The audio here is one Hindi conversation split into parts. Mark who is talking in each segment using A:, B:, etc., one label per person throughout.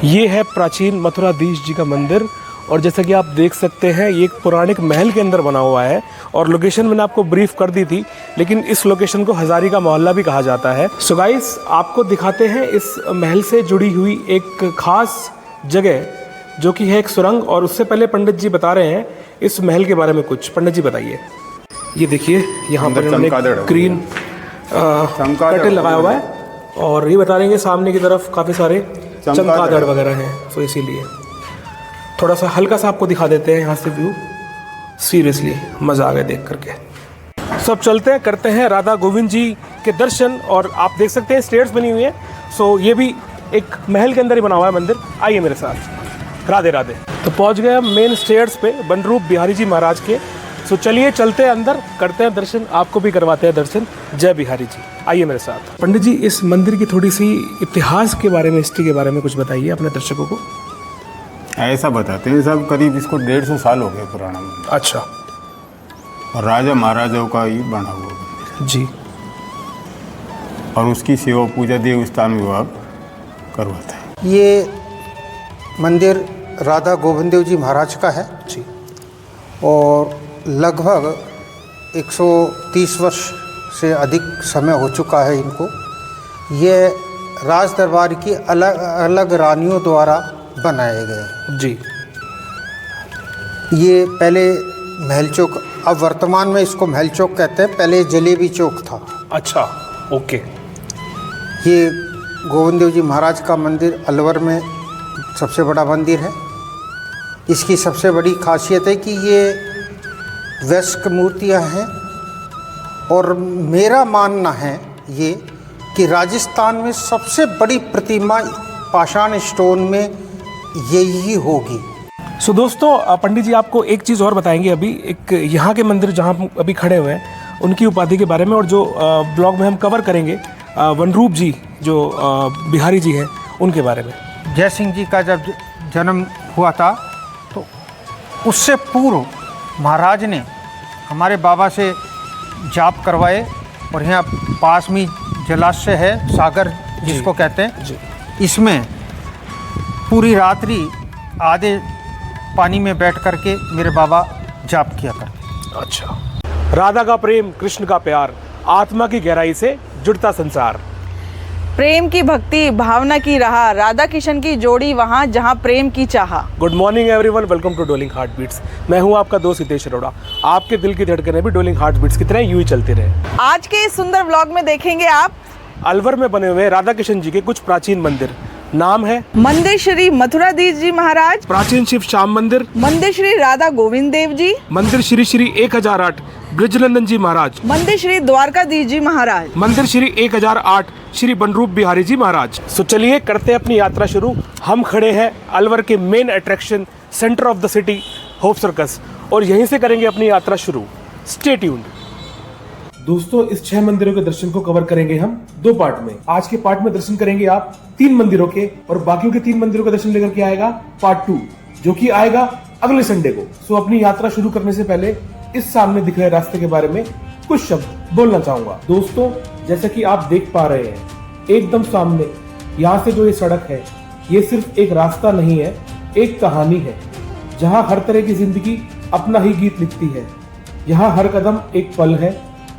A: ये है प्राचीन मथुराधीश जी का मंदिर और जैसा कि आप देख सकते हैं ये एक पौराणिक महल के अंदर बना हुआ है और लोकेशन मैंने आपको ब्रीफ कर दी थी, लेकिन इस लोकेशन को हज़ारी का मोहल्ला भी कहा जाता है। सो गाइस, आपको दिखाते हैं इस महल से जुड़ी हुई एक ख़ास जगह जो कि है एक सुरंग। और उससे पहले पंडित जी बता रहे हैं इस महल के बारे में कुछ। पंडित जी बताइए। ये देखिए यहाँ पर इन्होंने ग्रीन कर्टेन लगाया हुआ है और ये बता रहे हैं सामने की तरफ काफ़ी सारे चमगादड़ वगैरह हैं, तो इसीलिए थोड़ा सा हल्का सा आपको दिखा देते हैं यहाँ से व्यू। सीरियसली मज़ा आ गया देख करके। सब चलते हैं, करते हैं राधा गोविंद जी के दर्शन। और आप देख सकते हैं स्टेयर्स बनी हुई हैं। सो ये भी एक महल के अंदर ही बना हुआ है मंदिर। आइए मेरे साथ। राधे राधे। तो पहुँच गए हम मेन स्टेयर्स पे बनरूप बिहारी जी महाराज के। सो चलिए चलते हैं अंदर, करते हैं दर्शन, आपको भी करवाते हैं दर्शन। जय बिहारी जी, आइए मेरे साथ। पंडित जी, इस मंदिर की थोड़ी सी इतिहास के बारे में, हिस्ट्री के बारे में कुछ बताइए अपने दर्शकों को।
B: ऐसा बताते हैं साहब, करीब इसको 150 साल हो गए पुराना मंदिर।
A: अच्छा।
B: और राजा महाराजाओं का ही बना हुआ मंदिर
A: जी।
B: और उसकी सेवा पूजा देवस्थान विभाग करवाता है।
C: ये मंदिर राधा गोविंद देव जी महाराज का है
A: जी।
C: और लगभग 130 वर्ष से अधिक समय हो चुका है इनको। ये राज दरबार की अलग अलग रानियों द्वारा बनाए गए
A: जी।
C: ये पहले महल चौक, अब वर्तमान में इसको महल चौक कहते हैं, पहले जलेबी चौक था।
A: अच्छा, ओके।
C: ये गोविंद देव जी महाराज का मंदिर अलवर में सबसे बड़ा मंदिर है। इसकी सबसे बड़ी खासियत है कि ये वयस्क मूर्तियां हैं और मेरा मानना है ये कि राजस्थान में सबसे बड़ी प्रतिमा पाषाण स्टोन में यही होगी।
A: सो दोस्तों, पंडित जी आपको एक चीज़ और बताएंगे अभी। एक यहाँ के मंदिर जहाँ हम अभी खड़े हुए हैं उनकी उपाधि के बारे में, और जो ब्लॉग में हम कवर करेंगे बनरूप जी जो बिहारी जी हैं उनके बारे में।
C: जय सिंह जी का जब जन्म हुआ था तो उससे पूर्व महाराज ने हमारे बाबा से जाप करवाए और यहाँ पास में जलाशय है, सागर जिसको कहते हैं
A: जी।
C: इसमें पूरी रात्रि आधे पानी में बैठ करके मेरे बाबा जाप किया करते।
A: अच्छा। राधा का प्रेम, कृष्ण का प्यार, आत्मा की गहराई से जुड़ता संसार।
D: प्रेम की भक्ति, भावना की राह, राधा किशन की जोड़ी वहाँ जहाँ प्रेम की चाह।
A: Good morning everyone, welcome to dolling heart beats. मैं हूँ आपका दोस्त हितेश अरोड़ा। आपके दिल की धड़कनें भी डोलिंग हार्ट बीट्स की तरह यूं ही चलती रहे।
D: आज के इस सुंदर व्लॉग में देखेंगे आप
A: अलवर में बने हुए राधा किशन जी के कुछ प्राचीन मंदिर। नाम है
D: मंदिर श्री मथुराधीश जी महाराज,
A: प्राचीन शिव श्याम मंदिर,
D: मंदिर श्री राधा गोविंद देव जी,
A: मंदिर श्री श्री 1008 ब्रिजनंदन जी महाराज,
D: मंदिर श्री द्वारकाधीश जी महाराज,
A: मंदिर श्री 1008 श्री बनरूप बिहारी जी महाराज। सो चलिए करते हैं अपनी यात्रा शुरू। हम खड़े हैं अलवर के main attraction, centre of the city, hope circus, और यहीं से करेंगे अपनी यात्रा शुरू। Stay tuned. दोस्तों, इस 6 मंदिरों के दर्शन को कवर करेंगे हम 2 पार्ट में। आज के पार्ट में दर्शन करेंगे आप 3 मंदिरों के, और बाकियों के 3 मंदिरों का दर्शन लेकर के आएगा पार्ट 2, जो कि आएगा अगले संडे को। सो अपनी यात्रा शुरू करने से पहले इस सामने दिख रहे रास्ते के बारे में कुछ शब्द बोलना चाहूंगा। दोस्तों, जैसा कि आप देख पा रहे हैं एकदम सामने यहाँ से जो ये सड़क है, ये सिर्फ एक रास्ता नहीं है, एक कहानी है जहाँ हर तरह की जिंदगी अपना ही गीत लिखती है। यहाँ हर कदम एक पल है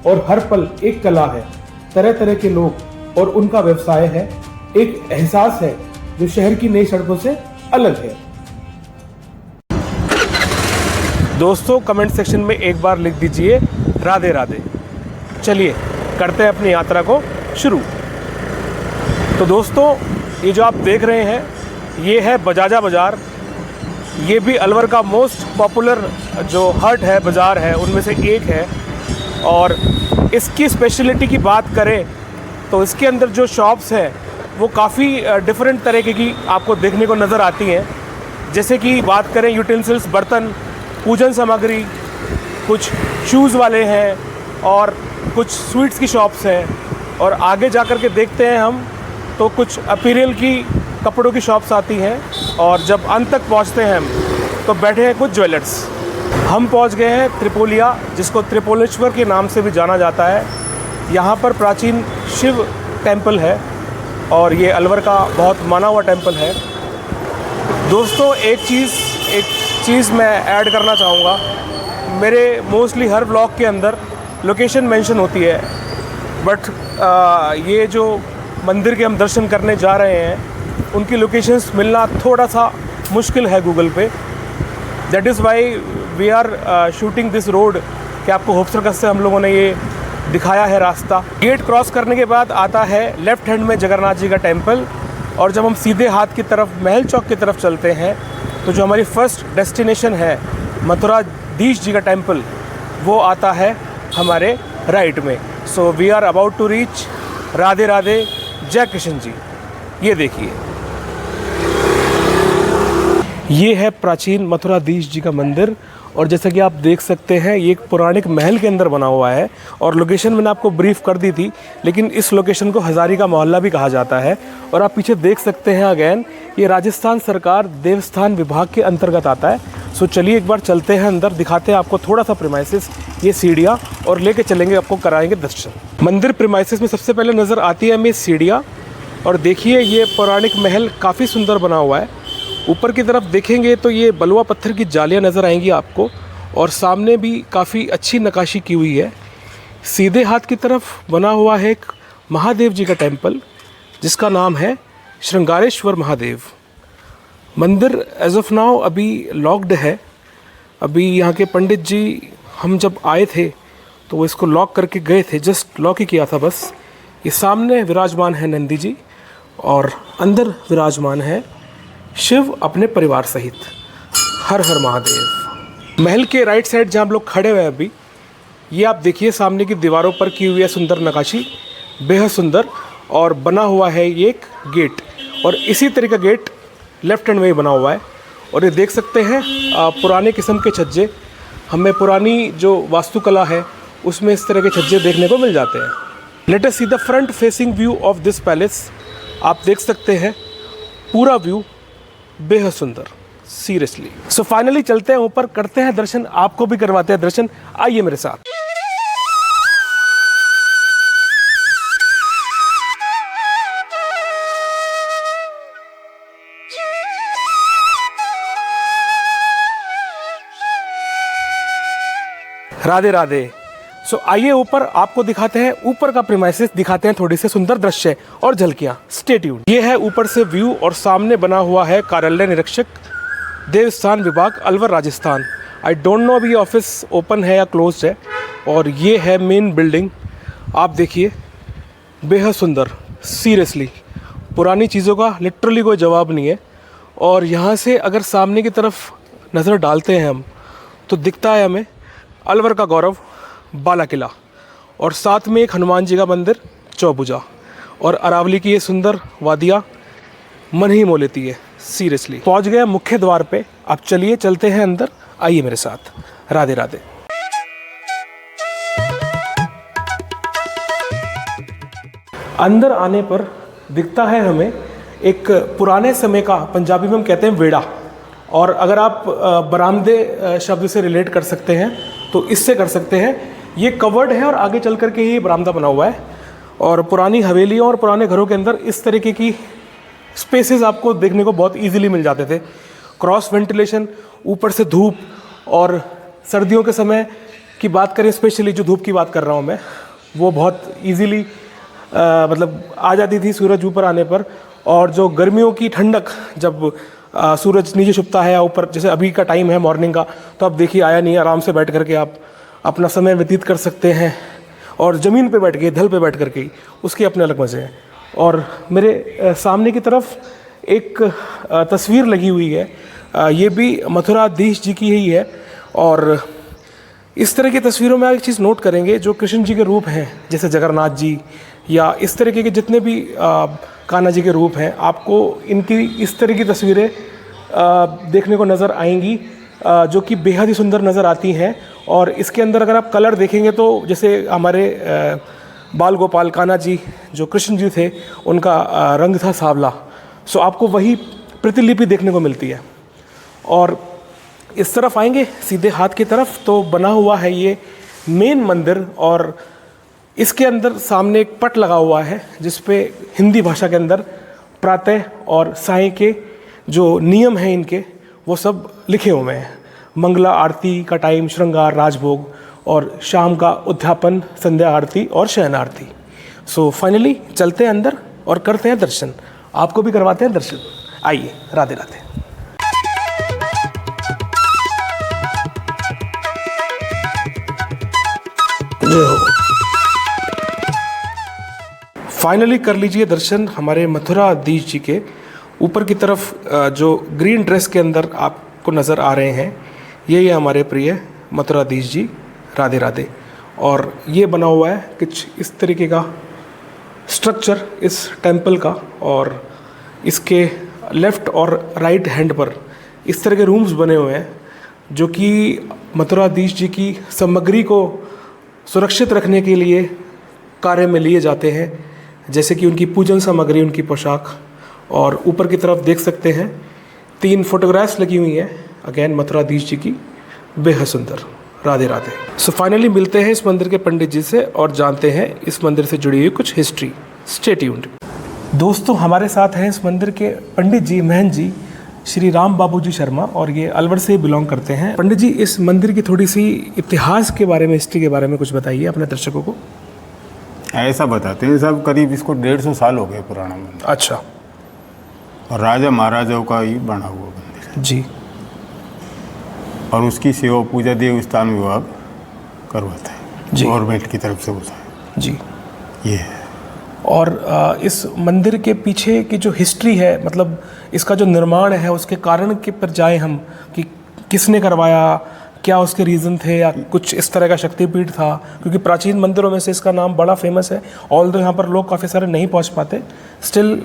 A: और हर पल एक कला है। तरह तरह के लोग और उनका व्यवसाय है, एक एहसास है जो शहर की नई सड़कों से अलग है। दोस्तों, कमेंट सेक्शन में एक बार लिख दीजिए राधे राधे। चलिए करते हैं अपनी यात्रा को शुरू। तो दोस्तों, ये जो आप देख रहे हैं ये है बजाजा बाज़ार। ये भी अलवर का मोस्ट पॉपुलर जो हट है, बाज़ार है, उनमें से एक है। और इसकी स्पेशलिटी की बात करें तो इसके अंदर जो शॉप्स हैं वो काफ़ी डिफरेंट तरीके की आपको देखने को नज़र आती हैं। जैसे कि बात करें यूटेंसिल्स, बर्तन, पूजन सामग्री, कुछ शूज़ वाले हैं और कुछ स्वीट्स की शॉप्स हैं। और आगे जा कर के देखते हैं हम तो कुछ अपीरियल की, कपड़ों की शॉप्स आती हैं। और जब अंत तक पहुंचते हैं हम तो बैठे हैं कुछ ज्वेलर्स। हम पहुंच गए हैं त्रिपोलिया, जिसको त्रिपोलेश्वर के नाम से भी जाना जाता है। यहाँ पर प्राचीन शिव टेम्पल है और ये अलवर का बहुत माना हुआ टेम्पल है। दोस्तों एक चीज़ मैं ऐड करना चाहूँगा। मेरे मोस्टली हर व्लॉग के अंदर लोकेशन मेंशन होती है, बट ये जो मंदिर के हम दर्शन करने जा रहे हैं उनकी लोकेशंस मिलना थोड़ा सा मुश्किल है गूगल पे। That is why we are shooting this road कि आपको होपसरगंज से हम लोगों ने ये दिखाया है रास्ता। गेट क्रॉस करने के बाद आता है लेफ़्ट हैंड में जगन्नाथ जी का टेम्पल, और जब हम सीधे हाथ की तरफ महल चौक की तरफ चलते हैं तो जो हमारी फर्स्ट डेस्टिनेशन है मथुराधीश जी का टेम्पल, वो आता है हमारे राइट में। So we are about to reach Radhe Radhe जय कृष्ण जी। ये देखिए, ये है प्राचीन मथुराधीश जी का मंदिर, और जैसा कि आप देख सकते हैं ये एक पौराणिक महल के अंदर बना हुआ है। और लोकेशन मैंने आपको ब्रीफ कर दी थी, लेकिन इस लोकेशन को हज़ारी का मोहल्ला भी कहा जाता है। और आप पीछे देख सकते हैं अगेन, ये राजस्थान सरकार देवस्थान विभाग के अंतर्गत आता है। सो चलिए एक बार चलते हैं अंदर, दिखाते हैं आपको थोड़ा सा प्रीमाइसेस, ये सीढ़ियाँ, और लेके चलेंगे, आपको कराएंगे दर्शन। मंदिर प्रीमाइसेस में सबसे पहले नज़र आती है हमें सीढ़ियाँ, और देखिए ये पौराणिक महल काफ़ी सुंदर बना हुआ है। ऊपर की तरफ देखेंगे तो ये बलुआ पत्थर की जालियाँ नज़र आएंगी आपको, और सामने भी काफ़ी अच्छी नक्काशी की हुई है। सीधे हाथ की तरफ बना हुआ है एक महादेव जी का टेम्पल, जिसका नाम है श्रृंगारेश्वर महादेव। मंदिर एज ऑफ नाउ अभी लॉक्ड है। अभी यहाँ के पंडित जी, हम जब आए थे तो वो इसको लॉक करके गए थे, जस्ट लॉक ही किया था बस। ये सामने विराजमान है नंदी जी, और अंदर विराजमान है शिव अपने परिवार सहित। हर हर महादेव। महल के राइट साइड जहाँ हम लोग खड़े हुए हैं अभी, ये आप देखिए सामने की दीवारों पर की हुई है सुंदर नक्काशी, बेहद सुंदर। और बना हुआ है ये एक गेट, और इसी तरह का गेट लेफ्ट हैंड में ही बना हुआ है। और ये देख सकते हैं पुराने किस्म के छज्जे, हमें पुरानी जो वास्तुकला है उसमें इस तरह के छज्जे देखने को मिल जाते हैं। Let us see the front facing view of this palace. आप देख सकते हैं पूरा व्यू बेहद सुंदर, सीरियसली। सो फाइनली चलते हैं ऊपर, करते हैं दर्शन, आपको भी करवाते हैं दर्शन। आइए मेरे साथ। राधे राधे। सो आइए ऊपर, आपको दिखाते हैं ऊपर का प्रीमाइसेस, दिखाते हैं थोड़ी से सुंदर दृश्य और झलकियाँ। Stay tuned. ये है ऊपर से व्यू, और सामने बना हुआ है कार्यालय निरीक्षक देवस्थान विभाग Alwar Rajasthan. I don't know अभी ऑफिस ओपन है या क्लोज्ड है। और ये है मेन बिल्डिंग, आप देखिए बेहद सुंदर, सीरियसली पुरानी चीज़ों का लिटरली कोई जवाब नहीं है। और यहाँ से अगर सामने की तरफ नज़र डालते हैं हम, तो दिखता है हमें अलवर का गौरव बाला किला, और साथ में एक हनुमान जी का मंदिर चौभुजा, और अरावली की ये सुंदर वादियाँ मन ही मोह लेती है। सीरियसली पहुँच गए मुख्य द्वार पे। अब चलिए चलते हैं अंदर, आइए मेरे साथ। राधे राधे। अंदर आने पर दिखता है हमें एक पुराने समय का, पंजाबी में हम कहते हैं वेड़ा, और अगर आप बरामदे शब्द से रिलेट कर सकते हैं तो इससे कर सकते हैं। ये कवर्ड है और आगे चल कर के ही बरामदा बना हुआ है। और पुरानी हवेलियों और पुराने घरों के अंदर इस तरीके की स्पेसेस आपको देखने को बहुत इजीली मिल जाते थे। क्रॉस वेंटिलेशन, ऊपर से धूप, और सर्दियों के समय की बात करें, स्पेशली जो धूप की बात कर रहा हूँ मैं, वो बहुत इजीली मतलब आ जाती थी सूरज ऊपर आने पर। और जो गर्मियों की ठंडक, जब सूरज नीचे छुपता है या ऊपर, जैसे अभी का टाइम है मॉर्निंग का, तो अब देखिए आया नहीं, आराम से बैठ करके आप अपना समय व्यतीत कर सकते हैं। और ज़मीन पे बैठ के, धल पे बैठ करके, उसके अपने अलग मज़े हैं। और मेरे सामने की तरफ एक तस्वीर लगी हुई है, ये भी मथुराधीश जी की ही है। और इस तरह की तस्वीरों में आप एक चीज़ नोट करेंगे, जो कृष्ण जी के रूप हैं, जैसे जगन्नाथ जी या इस तरीके के जितने भी कान्हा जी के रूप हैं, आपको इनकी इस तरह की तस्वीरें देखने को नज़र आएंगी, जो कि बेहद ही सुंदर नज़र आती हैं। और इसके अंदर अगर आप कलर देखेंगे तो जैसे हमारे बाल गोपाल कान्हा जी जो कृष्ण जी थे, उनका रंग था सांवला। सो आपको वही प्रतिलिपि देखने को मिलती है। और इस तरफ आएंगे सीधे हाथ की तरफ तो बना हुआ है ये मेन मंदिर, और इसके अंदर सामने एक पट लगा हुआ है जिस पे हिंदी भाषा के अंदर प्रातः और साय के जो नियम हैं इनके वो सब लिखे हुए हैं। मंगला आरती का टाइम, श्रृंगार, राजभोग, और शाम का उद्यापन, संध्या आरती और शयन आरती। सो फाइनली चलते हैं अंदर और करते हैं दर्शन, आपको भी करवाते हैं दर्शन। आइए, राधे राधे। फाइनली कर लीजिए दर्शन हमारे मथुराधीश जी के। ऊपर की तरफ जो ग्रीन ड्रेस के अंदर आपको नज़र आ रहे हैं, ये हमारे प्रिय मथुराधीश जी, राधे राधे। और ये बना हुआ है कुछ इस तरीके का स्ट्रक्चर इस टेंपल का, और इसके लेफ़्ट और राइट हैंड पर इस तरह के रूम्स बने हुए हैं जो कि मथुराधीश जी की सामग्री को सुरक्षित रखने के लिए कार्य में लिए जाते हैं, जैसे कि उनकी पूजन सामग्री, उनकी पोशाक। और ऊपर की तरफ देख सकते हैं 3 फोटोग्राफ्स लगी हुई हैं अगेन मथुराधीश जी की, बेहद सुंदर। राधे राधे। सो फाइनली मिलते हैं इस मंदिर के पंडित जी से और जानते हैं इस मंदिर से जुड़ी हुई कुछ हिस्ट्री। Stay tuned. दोस्तों, हमारे साथ हैं इस मंदिर के पंडित जी, महंत जी, श्री राम बाबू जी शर्मा, और ये अलवर से बिलोंग करते हैं। पंडित जी, इस मंदिर की थोड़ी सी इतिहास के बारे में, हिस्ट्री के बारे में कुछ बताइए अपने दर्शकों को।
B: ऐसा बताते हैं सब, करीब इसको 150 साल हो गए पुराना मंदिर।
A: अच्छा।
B: और राजा महाराजाओं का ही बना हुआ मंदिर
A: जी।
B: और उसकी सेवा पूजा देव स्थान विभाग करवाता है,
A: जी।
B: गवर्नमेंट की तरफ से होता है
A: जी।
B: ये है।
A: और इस मंदिर के पीछे की जो हिस्ट्री है, मतलब इसका जो निर्माण है, उसके कारण के पर जाएं हम कि किसने करवाया, क्या उसके रीज़न थे, या कुछ इस तरह का शक्तिपीठ था, क्योंकि प्राचीन मंदिरों में से इसका नाम बड़ा फेमस है। ऑल्दो यहाँ पर लोग काफ़ी सारे नहीं पहुँच पाते, स्टिल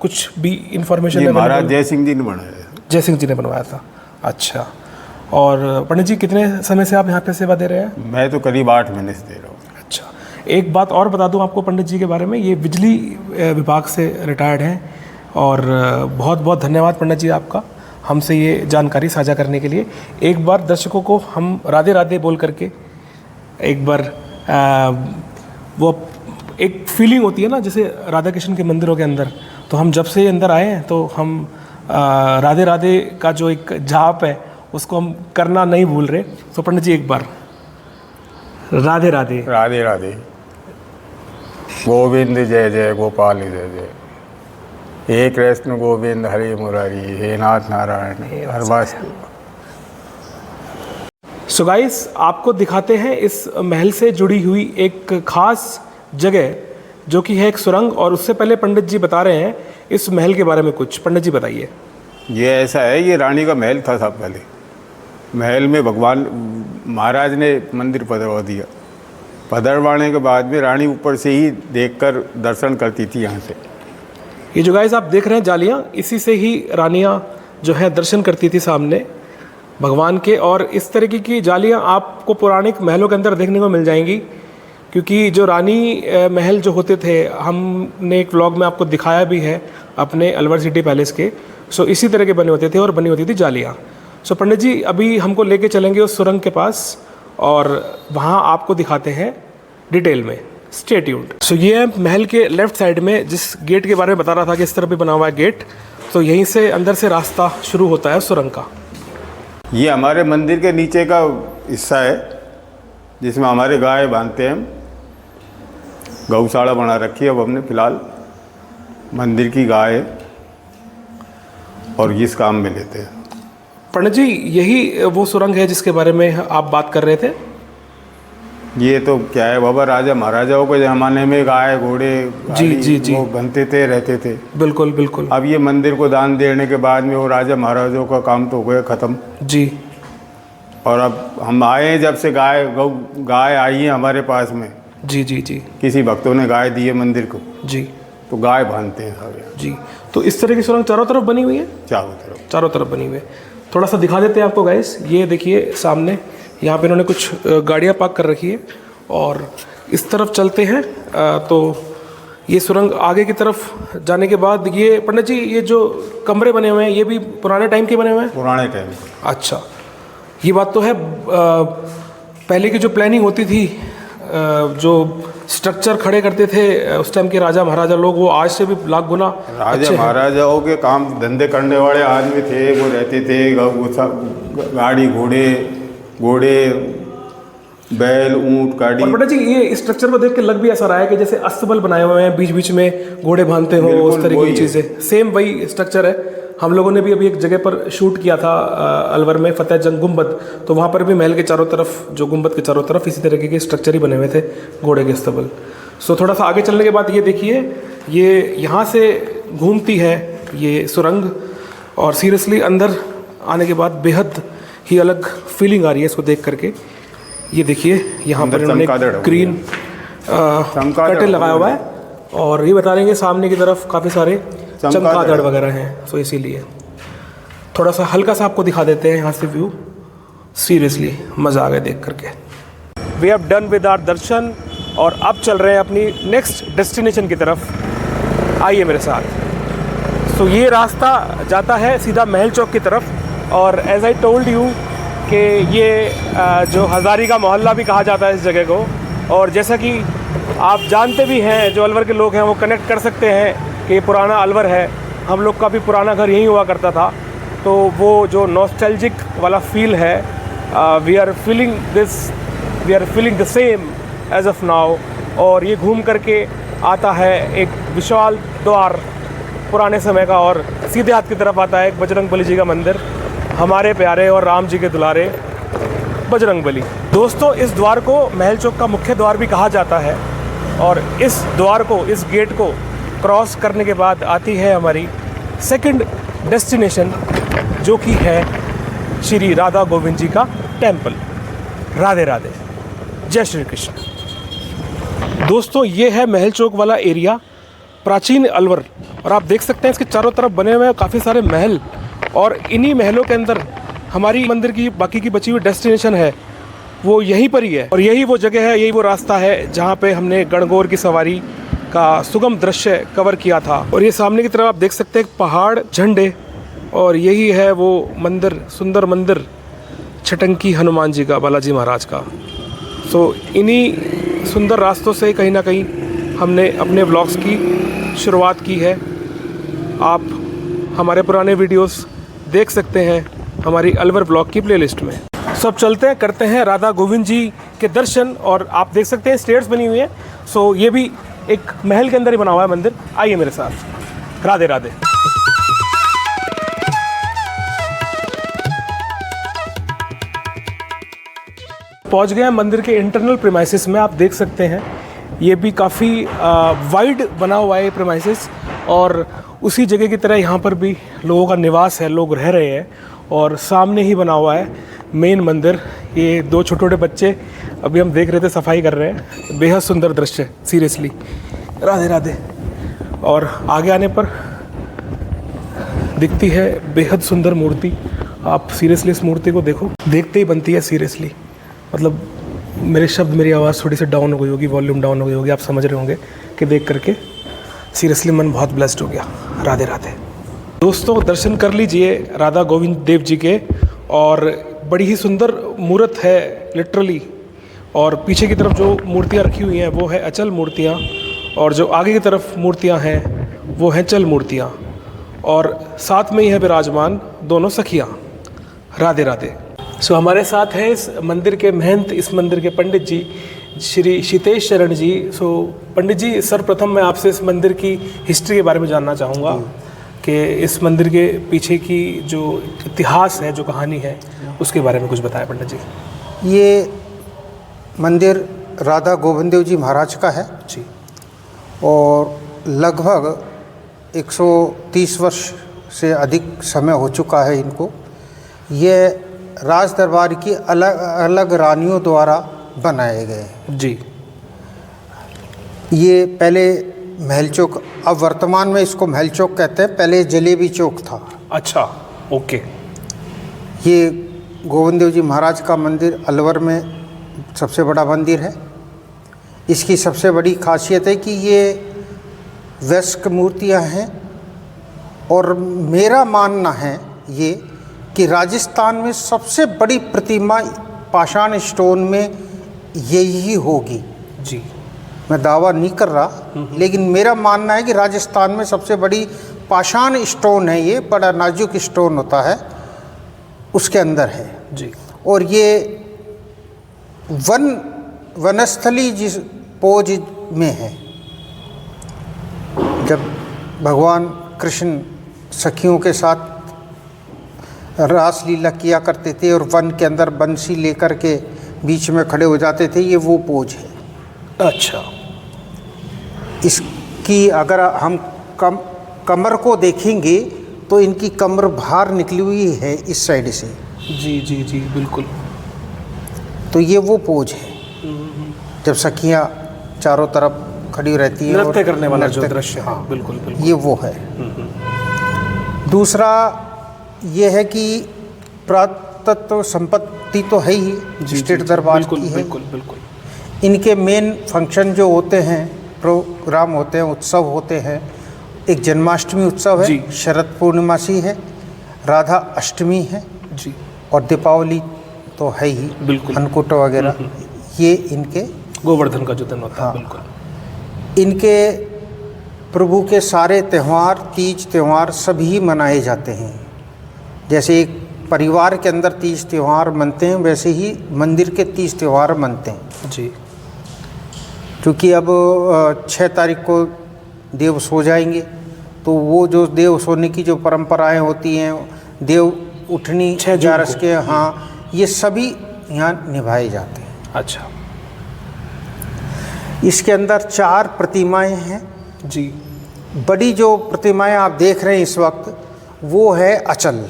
A: कुछ भी इंफॉर्मेशन
B: ये महाराज जय सिंह जी ने बनाया।
A: जय सिंह जी ने बनवाया था। अच्छा। और पंडित जी, कितने समय से आप यहाँ पे सेवा दे रहे हैं?
B: मैं तो करीब 8 महीने से दे रहा हूँ।
A: अच्छा। एक बात और बता दूं आपको पंडित जी के बारे में, ये बिजली विभाग से रिटायर्ड हैं, और बहुत बहुत धन्यवाद पंडित जी आपका हमसे ये जानकारी साझा करने के लिए। एक बार दर्शकों को हम राधे राधे बोल करके एक बार वो एक फीलिंग होती है ना, जैसे राधा कृष्ण के मंदिरों के अंदर, तो हम जब से अंदर आए हैं तो हम राधे राधे का जो एक जाप है उसको हम करना नहीं भूल रहे। तो पंडित जी, एक बार राधे राधे।
B: राधे राधे। गोविंद जय जय, गोपाल जय जय, हे कृष्ण गोविंद हरे मुरारी, हे नाथ नारायण हर वास्तु।
A: सो गाइस, आपको दिखाते हैं इस महल से जुड़ी हुई एक खास जगह जो कि है एक सुरंग। और उससे पहले पंडित जी बता रहे हैं इस महल के बारे में कुछ। पंडित जी बताइए।
B: ये ऐसा है, ये रानी का महल था सब पहले। महल में भगवान महाराज ने मंदिर पधरवा दिया। पधरवाने के बाद में रानी ऊपर से ही देखकर दर्शन करती थी यहाँ से।
A: ये जो गाइस आप देख रहे हैं जालियाँ, इसी से ही रानियाँ जो है दर्शन करती थी सामने भगवान के। और इस तरीके की जालियाँ आपको पौराणिक महलों के अंदर देखने को मिल जाएंगी, क्योंकि जो रानी महल जो होते थे, हमने एक व्लॉग में आपको दिखाया भी है अपने अलवर सिटी पैलेस के। सो इसी तरह के बने होते थे और बनी होती थी जालियाँ। सो पंडित जी, अभी हमको लेके चलेंगे उस सुरंग के पास और वहाँ आपको दिखाते हैं डिटेल में। Stay tuned. सो ये है महल के लेफ्ट साइड में, जिस गेट के बारे में बता रहा था कि इस तरह भी बना हुआ है गेट, तो यहीं से अंदर से रास्ता शुरू होता है सुरंग का।
B: ये हमारे मंदिर के नीचे का हिस्सा है जिसमें हमारे गाय बांधते हैं। गौशाला बना रखी है अब हमने फिलहाल, मंदिर की गाय है और इस काम में लेते हैं।
A: पंडित जी, यही वो सुरंग है जिसके बारे में आप बात कर रहे थे?
B: ये तो क्या है बाबा, राजा महाराजाओं के ज़माने में गाय घोड़े
A: जी
B: वो बनते थे, रहते थे।
A: बिल्कुल बिल्कुल।
B: अब ये मंदिर को दान देने के बाद में वो राजा महाराजाओं का काम तो हो गया ख़त्म
A: जी।
B: और अब हम आए हैं जब से गाय आई है हमारे पास में।
A: जी जी जी।
B: किसी भक्तों ने गाय दी है मंदिर को,
A: जी।
B: तो गाय बांधते हैं सब यहाँ।
A: जी। तो इस तरह की सुरंग चारों तरफ बनी हुई है? चारों तरफ बनी हुई है। थोड़ा सा दिखा देते हैं आपको गाइस। ये देखिए सामने, यहाँ पे इन्होंने कुछ गाड़ियाँ पार्क कर रखी है और इस तरफ चलते हैं तो ये सुरंग आगे की तरफ जाने के बाद, ये पंडित जी ये जो कमरे बने हुए हैं ये भी पुराने टाइम के बने हुए हैं?
B: पुराने टाइम।
A: अच्छा, ये बात तो है। पहले की जो प्लानिंग होती थी, जो स्ट्रक्चर खड़े करते थे उस टाइम के राजा महाराजा लोग, वो आज से भी लाख गुना
B: राजा
A: अच्छे हैं।
B: महाराजाओं के काम धंधे करने वाले आदमी थे, वो रहते थे। गाड़ी घोड़े बैल ऊंट गाड़ी।
A: और बेटा जी ये स्ट्रक्चर को देख के लग भी ऐसा रहा है कि जैसे अस्तबल बनाए हुए हैं, बीच बीच में घोड़े बांधते हो,
B: बिल्कुल
A: उस तरीके
B: वही
A: की
B: है।
A: चीज़ें, सेम वही स्ट्रक्चर है। हम लोगों ने भी अभी एक जगह पर शूट किया था अलवर में, फतेह जंग गुम्बद, तो वहाँ पर भी महल के चारों तरफ, जो गुम्बद के चारों तरफ इसी तरीके के स्ट्रक्चर ही बने हुए थे, घोड़े के अस्तबल। सो थोड़ा सा आगे चलने के बाद ये देखिए, ये यहाँ से घूमती है ये सुरंग, और सीरियसली अंदर आने के बाद बेहद ही अलग फीलिंग आ रही है इसको देख करके। ये देखिए यहाँ पर इन्होंने ग्रीन कर्टेन लगाया हुआ है, और ये बता देंगे सामने की तरफ काफ़ी सारे चमगादड़ वगैरह हैं, सो इसीलिए थोड़ा सा हल्का सा आपको दिखा देते हैं यहाँ से व्यू। सीरियसली मज़ा आ गया देख करके। We have done with our darshan, और अब चल रहे हैं अपनी नेक्स्ट डेस्टिनेशन की तरफ। आइए मेरे साथ। सो ये रास्ता जाता है सीधा महल चौक की तरफ, और एज आई टोल्ड यू कि ये जो हज़ारी का मोहल्ला भी कहा जाता है इस जगह को, और जैसा कि आप जानते भी हैं, जो अलवर के लोग हैं वो कनेक्ट कर सकते हैं कि ये पुराना अलवर है, हम लोग का भी पुराना घर यहीं हुआ करता था। तो वो जो नॉस्टैल्जिक वाला फील है, we are feeling the same as of now. और ये घूम करके आता है एक विशाल द्वार पुराने समय का, और सीधे हाथ की तरफ आता है एक बजरंगबली जी का मंदिर, हमारे प्यारे और राम जी के दुलारे बजरंगबली। दोस्तों इस द्वार को महल चौक का मुख्य द्वार भी कहा जाता है, और इस द्वार को, इस गेट को क्रॉस करने के बाद आती है हमारी सेकंड डेस्टिनेशन, जो कि है श्री राधा गोविंद जी का टेम्पल। राधे राधे, जय श्री कृष्ण। दोस्तों ये है महल चौक वाला एरिया, प्राचीन अलवर, और आप देख सकते हैं इसके चारों तरफ बने हुए काफ़ी सारे महल, और इन्हीं महलों के अंदर हमारी मंदिर की बाकी की बची हुई डेस्टिनेशन है वो यहीं पर ही है। और यही वो जगह है, यही वो रास्ता है जहाँ पे हमने गणगौर की सवारी का सुगम दृश्य कवर किया था। और ये सामने की तरफ आप देख सकते हैं पहाड़, झंडे, और यही है वो मंदिर, सुंदर मंदिर छटंकी हनुमान जी का, बालाजी महाराज का। सो इन्हीं सुंदर रास्तों से कहीं ना कहीं हमने अपने व्लॉग्स की शुरुआत की है। आप हमारे पुराने वीडियोस देख सकते हैं हमारी अलवर ब्लॉग की प्लेलिस्ट में। सब चलते हैं, करते हैं राधा गोविंद जी के दर्शन, और आप देख सकते हैं स्टेयर्स बनी हुई हैं। सो ये भी एक महल के अंदर ही बना हुआ है मंदिर। आइए मेरे साथ। राधे राधे। पहुंच गए हैं मंदिर के इंटरनल प्रीमाइसेस में। आप देख सकते हैं ये भी काफ़ी वाइड बना हुआ है प्रीमाइसेस, और उसी जगह की तरह यहाँ पर भी लोगों का निवास है, लोग रह रहे हैं, और सामने ही बना हुआ है मेन मंदिर। ये दो छोटे छोटे बच्चे अभी हम देख रहे थे सफाई कर रहे हैं, बेहद सुंदर दृश्य, सीरियसली। राधे राधे। और आगे आने पर दिखती है बेहद सुंदर मूर्ति। आप सीरियसली इस मूर्ति को देखो, देखते ही बनती है सीरियसली। मतलब मेरे शब्द, मेरी आवाज़ थोड़ी सी डाउन हो गई होगी, वॉल्यूम डाउन हो गई होगी, आप समझ रहे होंगे कि देख करके सीरियसली मन बहुत ब्लेस्ड हो गया। राधे राधे। दोस्तों दर्शन कर लीजिए राधा गोविंद देव जी के, और बड़ी ही सुंदर मूर्त है लिटरली। और पीछे की तरफ जो मूर्तियाँ रखी हुई हैं वो है अचल मूर्तियाँ, और जो आगे की तरफ मूर्तियाँ हैं वो हैं चल मूर्तियाँ, और साथ में ही है विराजमान दोनों सखियाँ। राधे राधे। सो हमारे साथ हैं इस मंदिर के महंत, इस मंदिर के पंडित जी, श्री शीतेश शरण जी। सो पंडित जी, सर्वप्रथम मैं आपसे इस मंदिर की हिस्ट्री के बारे में जानना चाहूँगा कि इस मंदिर के पीछे की जो इतिहास है, जो कहानी है, उसके बारे में कुछ बताएं पंडित जी।
C: ये मंदिर राधा गोविंद देव जी महाराज का है
A: जी,
C: और लगभग 130 वर्ष से अधिक समय हो चुका है इनको। ये राज दरबार की अलग अलग रानियों द्वारा बनाए गए हैं
A: जी।
C: ये पहले महल चौक, अब वर्तमान में इसको महल चौक कहते हैं, पहले जलेबी चौक था।
A: अच्छा, ओके।
C: ये गोविंद देव जी महाराज का मंदिर अलवर में सबसे बड़ा मंदिर है। इसकी सबसे बड़ी खासियत है कि ये वयस्क मूर्तियाँ हैं, और मेरा मानना है ये कि राजस्थान में सबसे बड़ी प्रतिमा पाषाण स्टोन में यही होगी।
A: जी।
C: मैं दावा नहीं कर रहा, लेकिन मेरा मानना है कि राजस्थान में सबसे बड़ी पाषाण स्टोन है ये, बड़ा नाजुक स्टोन होता है, उसके अंदर है
A: जी।
C: और ये वनस्थली जिस पोज में है, जब भगवान कृष्ण सखियों के साथ रास लीला किया करते थे और वन के अंदर बंसी लेकर के बीच में खड़े हो जाते थे, ये वो पोज है।
A: अच्छा।
C: इसकी अगर हम कमर को देखेंगे तो इनकी कमर बाहर निकली हुई है इस साइड से।
A: जी जी जी बिल्कुल।
C: तो ये वो पोज है जब सखियाँ चारों तरफ खड़ी रहती हैं,
A: नृत्य करने वाला जो
C: नृत्य-
A: दृश्य है।
C: हाँ,
A: बिल्कुल बिल्कुल।
C: ये वो है। दूसरा ये है कि पुरातत्व संपत्ति तो है ही,
A: जी,
C: स्टेट
A: जी,
C: दरबार
A: बिल्कुल
C: की है।
A: बिल्कुल बिल्कुल।
C: इनके मेन फंक्शन जो होते हैं, प्रोग्राम होते हैं, उत्सव होते हैं, एक जन्माष्टमी उत्सव
A: जी।
C: है, शरद पूर्णिमासी है, राधा अष्टमी है
A: जी
C: और दीपावली तो है ही,
A: बिल्कुल।
C: अन्नकूट वगैरह, ये इनके
A: गोवर्धन का जो दिन होता है।
C: हाँ।
A: बिल्कुल।
C: इनके प्रभु के सारे त्यौहार, तीज त्यौहार सभी मनाए जाते हैं। जैसे एक परिवार के अंदर तीज त्यौहार मनते हैं, वैसे ही मंदिर के तीज त्यौहार मनते हैं।
A: जी
C: क्योंकि अब 6 तारीख को देव सो जाएंगे, तो वो जो देव सोने की जो परंपराएं होती हैं, देव उठनी
A: 6 जून
C: 11
A: को।
C: के, हाँ, ये सभी यहाँ निभाए जाते हैं।
A: अच्छा।
C: इसके अंदर 4 प्रतिमाएं हैं।
A: जी
C: बड़ी जो प्रतिमाएं आप देख रहे हैं इस वक्त, वो है अचल,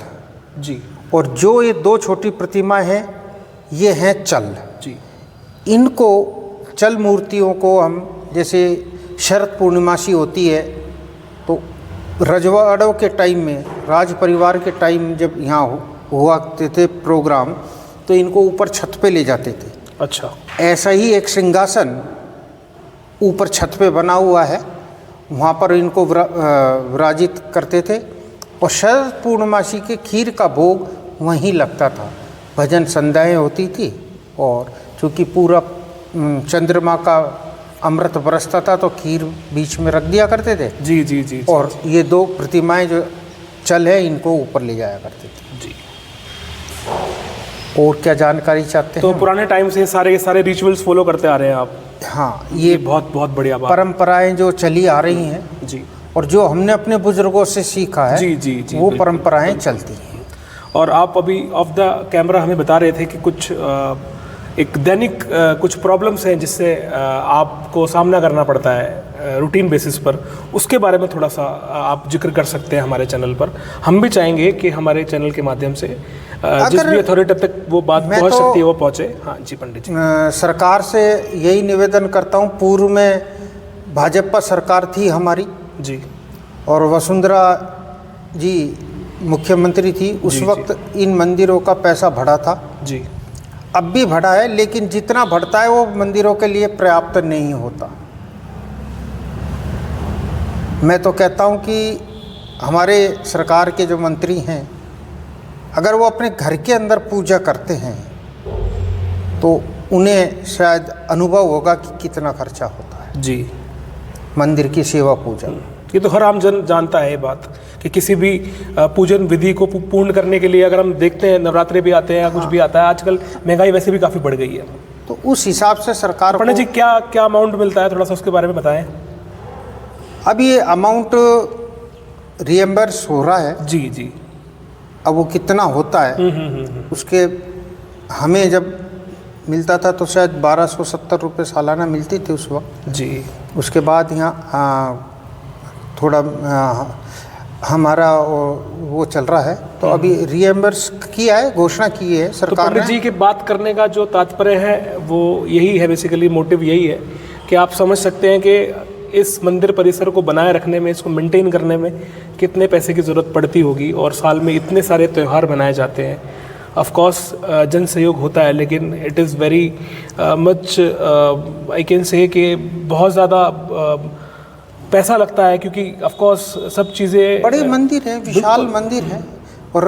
A: जी
C: और जो ये 2 छोटी प्रतिमाएं हैं, ये हैं चल।
A: जी
C: इनको चल मूर्तियों को हम, जैसे शरद पूर्णिमासी होती है तो रजवाड़ों के टाइम में, राज परिवार के टाइम जब यहाँ हुआ करते थे प्रोग्राम, तो इनको ऊपर छत पे ले जाते थे।
A: अच्छा।
C: ऐसा ही एक सिंहासन ऊपर छत पे बना हुआ है, वहाँ पर इनको विराजित करते थे और शरद पूर्णिमासी के खीर का भोग वहीं लगता था। भजन संध्याएँ होती थी और चूँकि पूरा चंद्रमा का अमृत बरसता था तो खीर बीच में रख दिया करते थे।
A: जी जी जी
C: और ये 2 प्रतिमाएं जो चल है, इनको ऊपर ले जाया करते थे।
A: जी।
C: और क्या जानकारी चाहते
A: तो
C: हैं?
A: पुराने टाइम से सारे के सारे रिचुअल्स फॉलो करते आ रहे हैं आप?
C: हाँ,
A: ये
C: ये
A: बहुत बहुत बढ़िया बात।
C: परंपराएं जो चली आ रही हैं
A: जी
C: और जो हमने अपने बुजुर्गों से सीखा है,
A: जी जी जी
C: वो
A: बिल्कुल।
C: परंपराएं चलती हैं।
A: और आप अभी ऑफ द कैमरा हमें बता रहे थे कि कुछ एक दैनिक कुछ प्रॉब्लम्स हैं जिससे आपको सामना करना पड़ता है रूटीन बेसिस पर, उसके बारे में थोड़ा सा आप जिक्र कर सकते हैं हमारे चैनल पर। हम भी चाहेंगे कि हमारे चैनल के माध्यम से जिस भी अथॉरिटी तक वो बात
C: मैं
A: पहुंच
C: तो
A: सकती है वो पहुंचे। हाँ जी पंडित जी।
C: सरकार से यही निवेदन करता हूँ, पूर्व में भाजपा सरकार थी हमारी
A: जी
C: और वसुंधरा जी मुख्यमंत्री थी, उस
A: जी,
C: वक्त इन मंदिरों का पैसा बढ़ा था,
A: जी
C: अब भी बढ़ा है, लेकिन जितना बढ़ता है वो मंदिरों के लिए पर्याप्त नहीं होता। मैं तो कहता हूँ कि हमारे सरकार के जो मंत्री हैं, अगर वो अपने घर के अंदर पूजा करते हैं तो उन्हें शायद अनुभव होगा कि कितना खर्चा होता है
A: जी।
C: मंदिर की सेवा पूजा में।
A: ये तो हर आम जन जानता है ये बात कि किसी भी पूजन विधि को पूर्ण करने के लिए, अगर हम देखते हैं नवरात्रे भी आते हैं या कुछ भी आता है, आजकल महंगाई वैसे भी काफ़ी बढ़ गई है।
C: तो उस हिसाब से सरकार
A: पंडित जी
C: को
A: क्या क्या अमाउंट मिलता है, थोड़ा सा उसके बारे में बताएं।
C: अब ये अमाउंट रिएम्बर्स हो रहा है,
A: जी जी।
C: अब वो कितना होता है उसके, हमें जब मिलता था तो शायद 1270 रुपये सालाना मिलती थी उस वक्त।
A: जी
C: उसके बाद यहाँ थोड़ा हमारा वो चल रहा है, तो अभी रिएम्बर्स किया है, घोषणा की है
A: तो
C: सरकार
A: पंडित
C: ने।
A: जी की बात करने का जो तात्पर्य है वो यही है, बेसिकली मोटिव यही है कि आप समझ सकते हैं कि इस मंदिर परिसर को बनाए रखने में, इसको मेंटेन करने में कितने पैसे की ज़रूरत पड़ती होगी, और साल में इतने सारे त्यौहार मनाए जाते हैं। ऑफ कोर्स जन सहयोग होता है, लेकिन it is very much I can say कि बहुत ज़्यादा पैसा लगता है, क्योंकि ऑफ कोर्स सब चीज़ें
C: बड़े मंदिर है, विशाल मंदिर है, और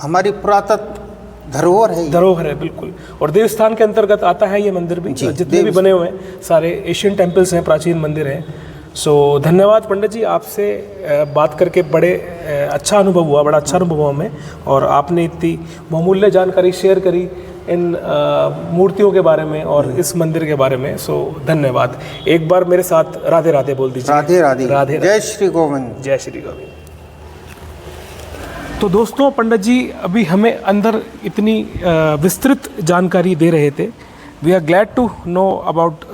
C: हमारी पुरातत्व धरोहर है ये।
A: धरोहर है, बिल्कुल। और देवस्थान के अंतर्गत आता है ये मंदिर भी,
C: जी,
A: जितने भी बने हुए हैं सारे एशियन टेम्पल्स हैं, प्राचीन मंदिर हैं। सो धन्यवाद पंडित जी, आपसे बात करके बड़े अच्छा अनुभव हुआ, बड़ा अच्छा अनुभव हुआ हमें, और आपने इतनी बहुमूल्य जानकारी शेयर करी इन मूर्तियों के बारे में और इस मंदिर के बारे में। सो धन्यवाद। एक बार मेरे साथ राधे राधे बोल दीजिए।
C: राधे राधे,
A: राधे
C: जय श्री गोविंद।
A: जय श्री गोविंद। तो दोस्तों, पंडित जी अभी हमें अंदर इतनी विस्तृत जानकारी दे रहे थे। We are glad to know about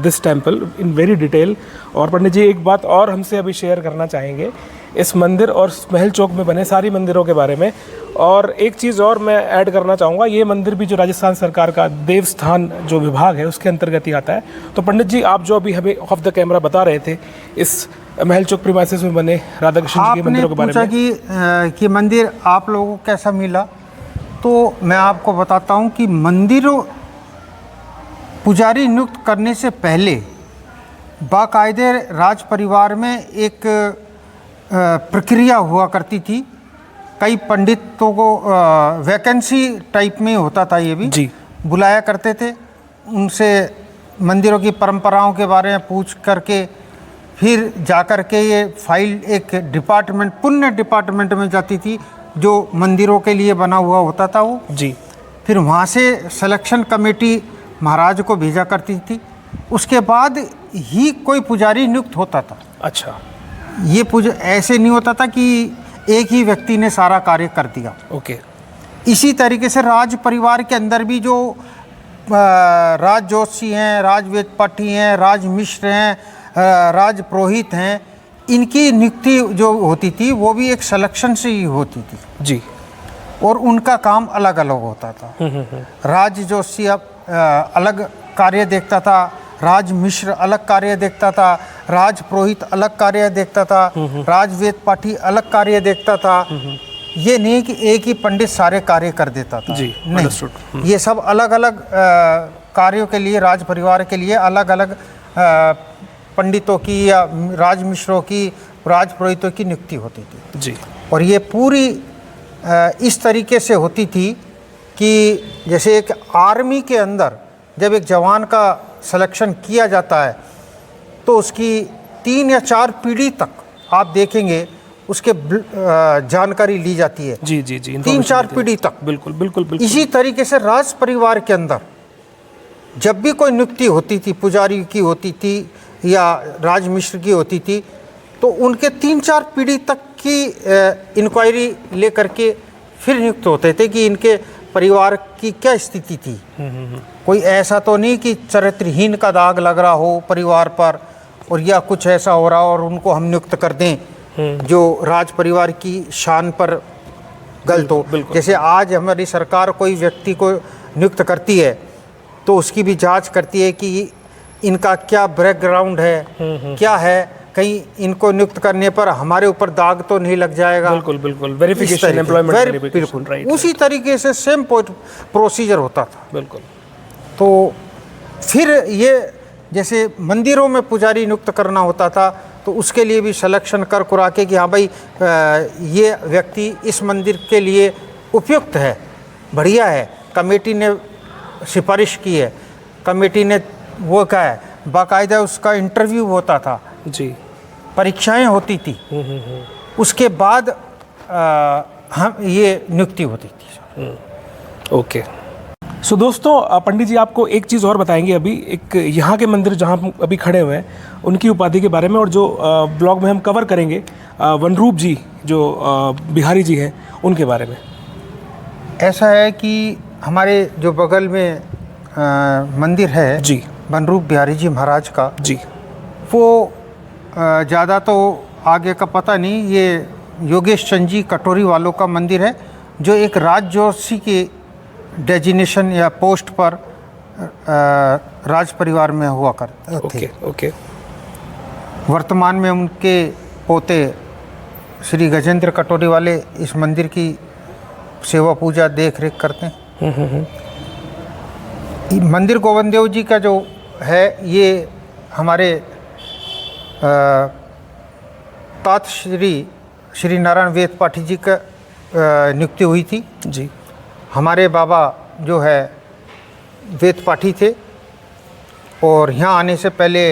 A: this temple in very detail. और पंडित जी एक बात और हमसे अभी शेयर करना चाहेंगे इस मंदिर और महल चौक में बने सारी मंदिरों के बारे में। और एक चीज़ और मैं ऐड करना चाहूँगा, ये मंदिर भी जो राजस्थान सरकार का देवस्थान जो विभाग है उसके अंतर्गत ही आता है। तो पंडित जी आप जो अभी हमें ऑफ द कैमरा बता रहे थे इस महल चौक प्रीमाइसेस में बने राधा कृष्ण जी के मंदिरों के बारे में।
C: आपने पूछा कि मंदिर आप लोगों को कैसा मिला, तो मैं आपको बताता हूँ कि मंदिरों पुजारी नियुक्त करने से पहले बाकायदे राज परिवार में एक प्रक्रिया हुआ करती थी। कई पंडितों को वैकेंसी टाइप में होता था, ये भी
A: जी
C: बुलाया करते थे, उनसे मंदिरों की परंपराओं के बारे में पूछ करके फिर जाकर के ये फाइल एक डिपार्टमेंट, पुण्य डिपार्टमेंट में जाती थी जो मंदिरों के लिए बना हुआ होता था वो।
A: जी।
C: फिर वहाँ से सिलेक्शन कमेटी महाराज को भेजा करती थी, उसके बाद ही कोई पुजारी नियुक्त होता था।
A: अच्छा।
C: ये ऐसे नहीं होता था कि एक ही व्यक्ति ने सारा कार्य कर दिया।
A: ओके।
C: इसी तरीके से राज परिवार के अंदर भी जो राज जोशी हैं, राज वेदपाठी हैं, राज मिश्र हैं, राज पुरोहित हैं, इनकी नियुक्ति जो होती थी वो भी एक सिलेक्शन से ही होती थी।
A: जी।
C: और उनका काम अलग अलग होता था। राज जोशी अलग कार्य देखता था, राज मिश्र अलग कार्य देखता था, राज पुरोहित अलग कार्य देखता था, राज वेदपाठी अलग कार्य देखता था। ये नहीं कि एक ही पंडित सारे कार्य कर देता था।
A: जी,
C: नहीं, ये सब अलग अलग कार्यों के लिए, राज परिवार के लिए अलग अलग पंडितों की या राज मिश्रों की, राज पुरोहितों की नियुक्ति होती थी।
A: जी।
C: और ये पूरी इस तरीके से होती थी कि जैसे एक आर्मी के अंदर जब एक जवान का सिलेक्शन किया जाता है तो उसकी 3 या 4 पीढ़ी तक आप देखेंगे उसके जानकारी ली जाती है।
A: जी जी जी।
C: 3-4 पीढ़ी तक।
A: बिल्कुल बिल्कुल बिल्कुल।
C: इसी तरीके से राज परिवार के अंदर जब भी कोई नियुक्ति होती थी, पुजारी की होती थी या राज मिश्र की होती थी, तो उनके 3-4 पीढ़ी तक की इंक्वायरी लेकर के फिर नियुक्त होते थे कि इनके परिवार की क्या स्थिति थी। कोई ऐसा तो नहीं कि चरित्रहीन का दाग लग रहा हो परिवार पर और या कुछ ऐसा हो रहा हो और उनको हम नियुक्त कर दें जो राज परिवार की शान पर गलत हो। जैसे आज हमारी सरकार कोई व्यक्ति को नियुक्त करती है तो उसकी भी जांच करती है कि इनका क्या बैकग्राउंड है, क्या है, कहीं इनको नियुक्त करने पर हमारे ऊपर दाग तो नहीं लग जाएगा।
A: बिल्कुल बिल्कुल। Verification, employment verification, right.
C: उसी तरीके से सेम प्रोसीजर होता था।
A: बिल्कुल।
C: तो फिर ये जैसे मंदिरों में पुजारी नियुक्त करना होता था तो उसके लिए भी सिलेक्शन कर कुरा के कि हाँ भाई ये व्यक्ति इस मंदिर के लिए उपयुक्त है, बढ़िया है, कमेटी ने सिफारिश की है, कमेटी ने वो कहा है, बाकायदा उसका इंटरव्यू होता था।
A: जी।
C: परीक्षाएं होती थी, उसके बाद हम ये नियुक्ति होती थी।
A: ओके। सो दोस्तों, पंडित जी आपको एक चीज़ और बताएंगे अभी, एक यहाँ के मंदिर जहाँ हम अभी खड़े हुए हैं उनकी उपाधि के बारे में, और जो ब्लॉग में हम कवर करेंगे वनरूप जी जो बिहारी जी हैं उनके बारे में।
C: ऐसा है कि हमारे जो बगल में मंदिर है
A: जी,
C: वनरूप बिहारी जी महाराज का,
A: जी,
C: वो ज़्यादा तो आगे का पता नहीं, ये योगेश चंद जी कटोरी वालों का मंदिर है जो एक राज जोशी के डेजिग्नेशन या पोस्ट पर राज परिवार में हुआ करते थे।
A: Okay okay.
C: वर्तमान में उनके पोते श्री गजेंद्र कटोरी वाले इस मंदिर की सेवा पूजा देख रेख करते हैं। मंदिर गोविंद देव जी का जो है ये हमारे तात श्री नारायण वेदपाठी जी का नियुक्ति हुई थी।
A: जी।
C: हमारे बाबा जो है वेद पाठी थे और यहाँ आने से पहले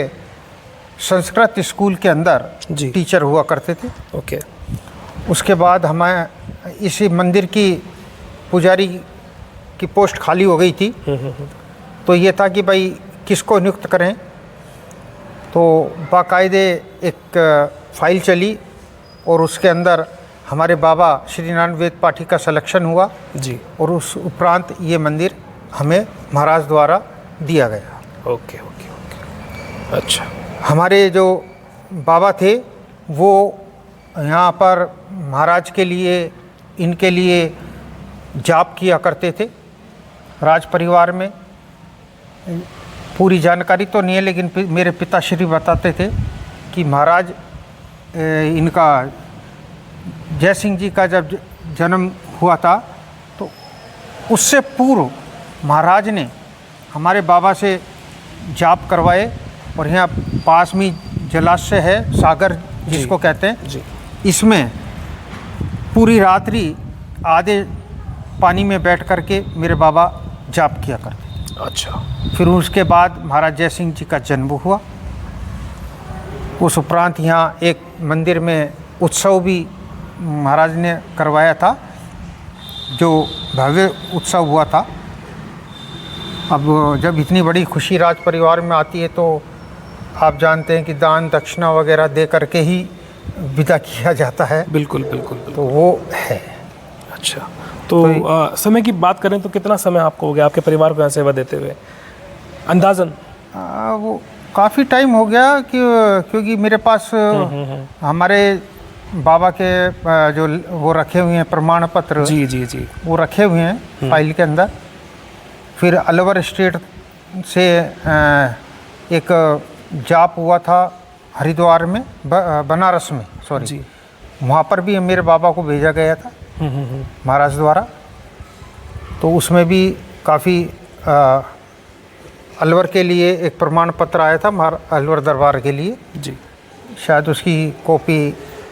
C: संस्कृत स्कूल के अंदर
A: जी।
C: टीचर हुआ करते थे।
A: ओके।
C: उसके बाद हमें इसी मंदिर की पुजारी की पोस्ट खाली हो गई थी, तो ये था कि भाई किसको नियुक्त करें। तो बाकायदे एक फाइल चली और उसके अंदर हमारे बाबा श्री नारायण वेद पाठी का सिलेक्शन हुआ
A: जी।
C: और उस उपरांत ये मंदिर हमें महाराज द्वारा दिया गया।
A: Okay okay okay. अच्छा।
C: हमारे जो बाबा थे वो यहाँ पर महाराज के लिए, इनके लिए जाप किया करते थे। राज परिवार में पूरी जानकारी तो नहीं है, लेकिन मेरे पिताश्री बताते थे कि महाराज इनका जय सिंह जी का जब जन्म हुआ था तो उससे पूर्व महाराज ने हमारे बाबा से जाप करवाए और यहाँ पास में जलाशय है, सागर जिसको कहते हैं
A: जी।
C: इसमें पूरी रात्रि आधे पानी में बैठ करके मेरे बाबा जाप किया करते।
A: अच्छा।
C: फिर उसके बाद महाराज जय सिंह जी का जन्म हुआ। उस उपरांत यहाँ एक मंदिर में उत्सव भी महाराज ने करवाया था, जो भव्य उत्सव हुआ था। अब जब इतनी बड़ी खुशी राज परिवार में आती है तो आप जानते हैं कि दान दक्षिणा वगैरह दे करके ही विदा किया जाता है।
A: बिल्कुल बिल्कुल बिल्कुल।
C: तो वो है।
A: अच्छा। तो समय की बात करें तो कितना समय आपको हो गया आपके परिवार को यहाँ सेवा देते हुए अंदाजन?
C: वो काफ़ी टाइम हो गया क्योंकि मेरे पास हमारे बाबा के जो वो रखे हुए हैं प्रमाण पत्र,
A: जी जी जी,
C: वो रखे हुए हैं फाइल के अंदर। फिर अलवर स्टेट से एक जाप हुआ था हरिद्वार में, बनारस में, सॉरी
A: जी।
C: वहाँ पर भी मेरे बाबा को भेजा गया था महाराज द्वारा। तो उसमें भी काफ़ी अलवर के लिए एक प्रमाण पत्र आया था अलवर दरबार के लिए
A: जी।
C: शायद उसकी कॉपी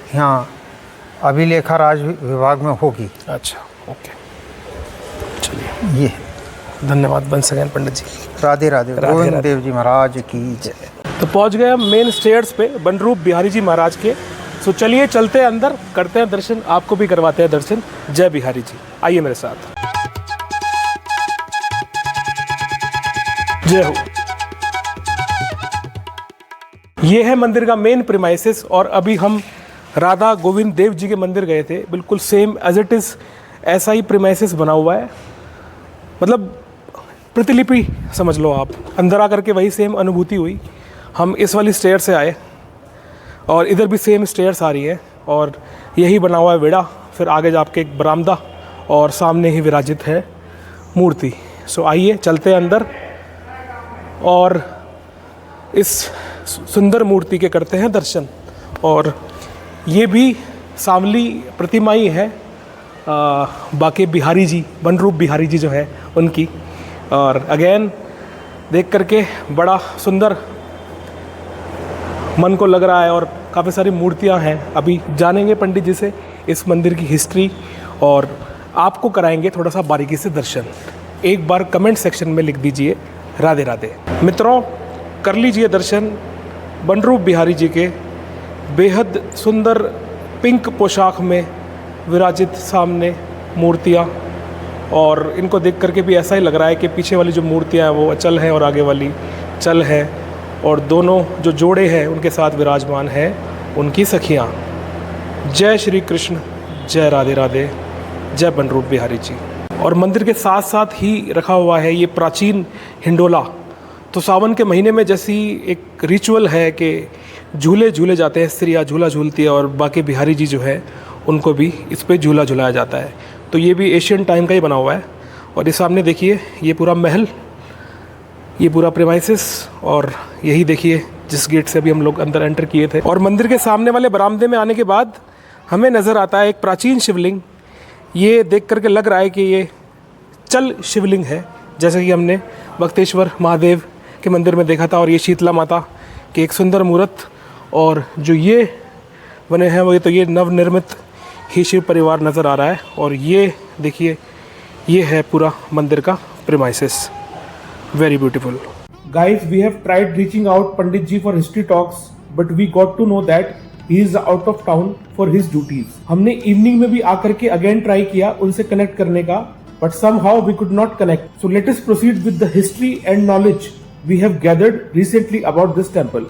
C: यहाँ अभिलेखा राज विभाग में होगी।
A: अच्छा ओके, चलिए
C: ये
A: धन्यवाद वंस अगेन पंडित जी।
C: राधे राधे, गोविंद देव जी महाराज की जय।
A: तो पहुंच गए हम मेन स्टेयर्स पे बनरूप बिहारी जी महाराज के। सो चलिए चलते हैं अंदर, करते हैं दर्शन, आपको भी करवाते हैं दर्शन। जय बिहारी जी, आइए मेरे साथ। जय हो। ये है मंदिर का मेन प्रीमाइसेस और अभी हम राधा गोविंद देव जी के मंदिर गए थे। बिल्कुल सेम एज इट इज़ ऐसा ही प्रीमाइसेस बना हुआ है, मतलब प्रतिलिपि समझ लो आप। अंदर आकर के वही सेम अनुभूति हुई। हम इस वाली स्टेयर से आए और इधर भी सेम स्टेयर्स आ रही है और यही बना हुआ है विड़ा। फिर आगे जाके एक बरामदा और सामने ही विराजित है मूर्ति। सो आइए चलते हैं अंदर और इस सुंदर मूर्ति के करते हैं दर्शन। और ये भी सांवली प्रतिमा ही है बाके बिहारी जी, बनरूप बिहारी जी जो है उनकी। और अगेन देख करके बड़ा सुंदर मन को लग रहा है और काफ़ी सारी मूर्तियां हैं। अभी जानेंगे पंडित जी से इस मंदिर की हिस्ट्री और आपको कराएंगे थोड़ा सा बारीकी से दर्शन। एक बार कमेंट सेक्शन में लिख दीजिए राधे राधे। मित्रों कर लीजिए दर्शन बनरूप बिहारी जी के। बेहद सुंदर पिंक पोशाक में विराजित सामने मूर्तियाँ, और इनको देख करके भी ऐसा ही लग रहा है कि पीछे वाली जो मूर्तियाँ हैं वो अचल हैं और आगे वाली चल है, और दोनों जो जोड़े हैं उनके साथ विराजमान है उनकी सखियाँ। जय श्री कृष्ण, जय राधे राधे, जय बनरूप बिहारी जी। और मंदिर के साथ साथ ही रखा हुआ है ये प्राचीन हिंडोला। तो सावन के महीने में जैसी एक रिचुअल है कि झूले झूले जाते हैं, स्त्रियाँ झूला झूलती है और बाकी बिहारी जी जो है उनको भी इस पे झूला झुलाया जाता है। तो ये भी एशियन टाइम का ही बना हुआ है। और ये सामने देखिए ये पूरा महल, ये पूरा प्रीमाइसेस, और यही देखिए जिस गेट से अभी हम लोग अंदर एंटर किए थे। और मंदिर के सामने वाले बरामदे में आने के बाद हमें नज़र आता है एक प्राचीन शिवलिंग। ये देख करके लग रहा है कि ये चल शिवलिंग है, जैसे कि हमने बख्तेश्वर महादेव के मंदिर में देखा था। और ये शीतला माता के एक सुंदर मूर्त, और जो ये बने हैं वो तो ये नवनिर्मित ही शिव परिवार नज़र आ रहा है। और ये देखिए ये है पूरा मंदिर का premises, very beautiful. Guys, we have tried reaching out Pandit ji for history talks, but we got to know that he is out of town for his duties. हमने इवनिंग में भी आकर के अगेन ट्राई किया उनसे कनेक्ट करने का, but somehow we could not connect. So let us proceed with the history and knowledge we have gathered recently about this temple.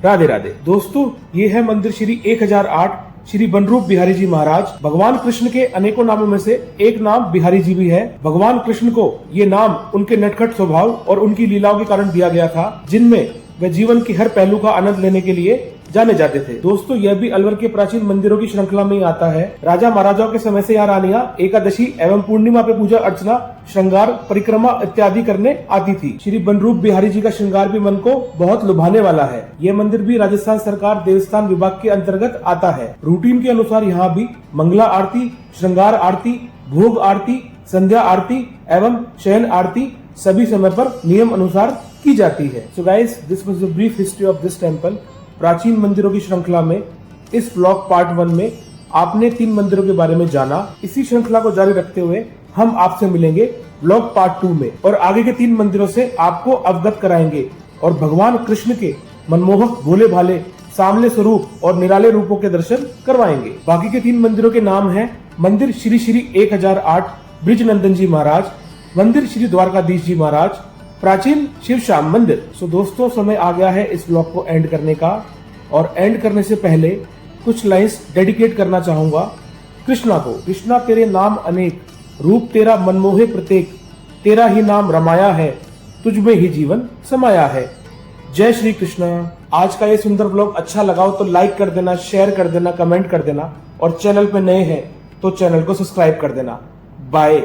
A: Radhe Radhe. दोस्तों, ये है मंदिर श्री 1008 श्री बनरूप बिहारी जी महाराज। भगवान कृष्ण के अनेकों नामों में से एक नाम बिहारी जी भी है। भगवान कृष्ण को ये नाम उनके नटखट स्वभाव और उनकी लीलाओं के कारण दिया गया था, जिनमें वे जीवन के हर पहलू का आनंद लेने के लिए जाने जाते थे। दोस्तों, यह भी अलवर के प्राचीन मंदिरों की श्रृंखला में ही आता है। राजा महाराजाओं के समय से यहाँ रानियां एकादशी एवं पूर्णिमा पे पूजा अर्चना, श्रृंगार, परिक्रमा इत्यादि करने आती थी। श्री बनरूप बिहारी जी का श्रृंगार भी मन को बहुत लुभाने वाला है। यह मंदिर भी राजस्थान सरकार देवस्थान विभाग के अंतर्गत आता है। रूटीन के अनुसार यहाँ भी मंगला आरती, श्रृंगार आरती, भोग आरती, संध्या आरती एवं शयन आरती सभी समय पर नियम अनुसार की जाती है। So guys, this was the brief history of this temple. प्राचीन मंदिरों की श्रृंखला में इस ब्लॉग पार्ट 1 में आपने 3 मंदिरों के बारे में जाना। इसी श्रृंखला को जारी रखते हुए हम आपसे मिलेंगे ब्लॉग पार्ट 2 में और आगे के 3 मंदिरों से आपको अवगत कराएंगे और भगवान कृष्ण के मनमोहक भोले भाले सामले स्वरूप और निराले रूपों के दर्शन करवाएंगे। बाकी के 3 मंदिरों के नाम हैं मंदिर श्री श्री 1008 ब्रिजनंदन जी महाराज, मंदिर श्री द्वारकाधीश जी महाराज, प्राचीन शिव श्याम मंदिर। सो दोस्तों, समय आ गया है इस ब्लॉग को एंड करने का, और एंड करने से पहले कुछ लाइंस डेडिकेट करना चाहूंगा कृष्णा को। कृष्णा, तेरे नाम अनेक, रूप तेरा मनमोहे प्रत्येक, तेरा ही नाम रमाया है, तुझ में ही जीवन समाया है। जय श्री कृष्ण। आज का ये सुंदर ब्लॉग अच्छा लगा हो तो लाइक कर देना, शेयर कर देना, कमेंट कर देना, और चैनल पे नए हैं तो चैनल को सब्सक्राइब कर देना। बाय।